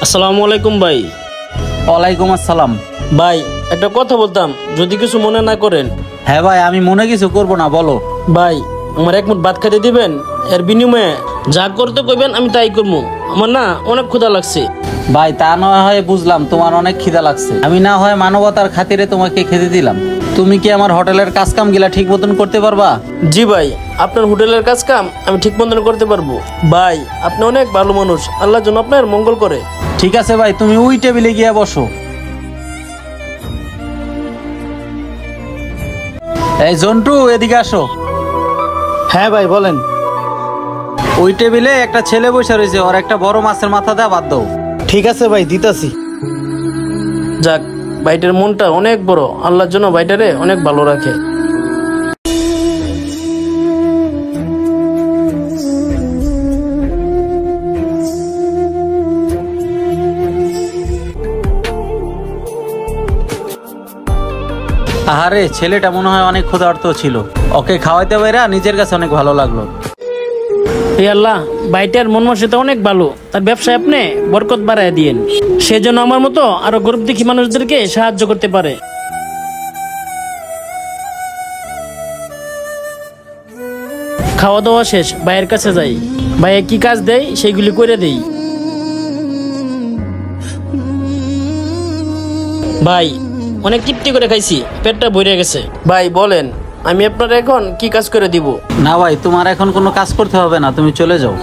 আসসালামু আলাইকুম ভাই। ওয়ালাইকুম আসসালাম। ভাই একটা কথা বলতাম, যদি কিছু মনে না করেন। হ্যাঁ ভাই, আমি মনে কিছু করব না, বলো। ভাই আমার এক মুঠ ভাত খাইতে দিবেন, এর বিনিময়ে যা করতে কইবেন আমি তাই করবো। আমার না অনেক ক্ষুধা লাগছে। ভাই তা না হয় বুঝলাম তোমার অনেক খিদা লাগছে, আমি না হয় মানবতার খাতিরে তোমাকে খেতে দিলাম। তুমি কি আমার হোটেলের কাজ কাম গিলা ঠিক মতন করতে পারবা? জি ভাই, আপনার হোটেলের কাজ কাম আমি ঠিক মতন করতে পারবো। ভাই আপনি অনেক ভালো মানুষ, আল্লাহ যেন আপনার মঙ্গল করে। ঠিক আছে ভাই, তুমি ওই টেবিলে গিয়ে বসো। এই জন্টু, এদিকে আসো। হ্যাঁ ভাই বলেন। ওই টেবিলে একটা ছেলে বসে রয়েছে, ওর একটা বড় মাছের মাথা দেওয়া বাদ দাও। ঠিক আছে ভাই, দিতাছি। যাক, ভাইটার মনটা অনেক বড়, আল্লাহর জন্য ভাইটারে অনেক ভালো রাখে। আহারে, ছেলেটা মনে হয় অনেক ক্ষুধার্ত ছিল, ওকে খাওয়াইতে পাইরা নিজের কাছে অনেক ভালো লাগলো। হে আল্লাহ, ভাইটার মন মানসিকতা অনেক ভালো, তার ব্যবসায় আপনি বরকত বাড়ায় দিয়েন, সেজন্য আমার মতো আরো গরিব দুঃখী মানুষদেরকে সাহায্য করতে পারে। খাওয়া দাওয়া শেষ, ভাইয়ের কাছে যাই, ভাইয়া কি কাজ দেয় সেইগুলি করে দেই। ভাই অনেক তৃপ্তি করে খাইছি, পেটটা ভরে গেছে। ভাই বলেন, আমি আপনার এখন কি কাজ করে দিব? না ভাই, তোমার এখন কোনো কাজ করতে হবে না, তুমি চলে যাও।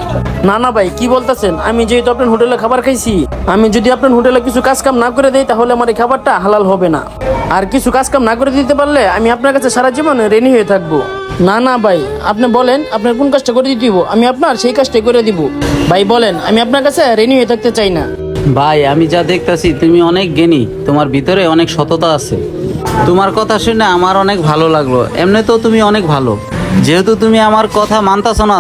না না ভাই, কি বলতেছেন? আমি যেহেতু আপনার হোটেলে খাবার খাইছি, আমি যদি আপনার হোটেলে কিছু কাজ কাম না করে দেই তাহলে আমার এই খাবারটা হালাল হবে না। আর কিছু কাজ কাম না করে দিতে পারলে আমি আপনার কাছে সারা জীবন ঋণী হয়ে থাকবো। না না ভাই, আপনি বলেন আপনার কোন কাজটা করে দিতে দিব, আমি আপনার সেই কাজটাই করে দিব। ভাই বলেন, আমি আপনার কাছে ঋণী হয়ে থাকতে চাই না। ভাই আমি যা দেখতাছি তুমি অনেক জ্ঞানী, তোমার ভিতরে অনেক সততা আছে। তোমার কথা শুনে আমার অনেক ভালো লাগলো। এমনিতেও তুমি অনেক ভালো। যেহেতু তুমি আমার কথা মানতাছো না,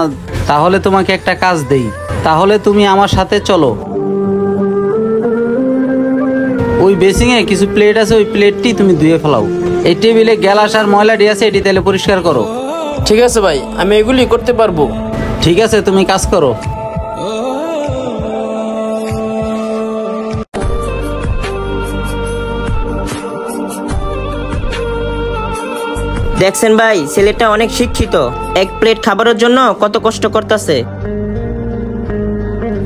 তাহলে তোমাকে একটা কাজ দেই, তাহলে তুমি আমার সাথে চলো। ওই বেসিংয়ে কিছু প্লেট আছে, ওই প্লেটটি তুমি ধুয়ে ফেলাও। এই টেবিলে গ্যালাস আর ময়লাটি আছে, এটি তাহলে পরিষ্কার করো। ঠিক আছে ভাই, আমি এগুলি করতে পারবো। ঠিক আছে, তুমি কাজ করো। দেখছেন ভাই, ছেলেটা অনেক শিক্ষিত, এক প্লেট খাবারের জন্য কত কষ্ট করতেছে।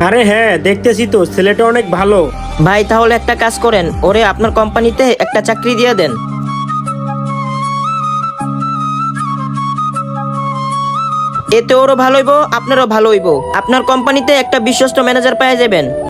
আরে হ্যাঁ, দেখতেছি তো ছেলেটা অনেক ভালো। ভাই তাহলে একটা কাজ করেন, ওরে আপনার কোম্পানিতে একটা চাকরি দিয়ে দেন। এতে ওরও ভালো হইব, আপনারও ভালো হইব। আপনার কোম্পানিতে একটা বিশ্বস্ত ম্যানেজার পেয়ে যাবেন।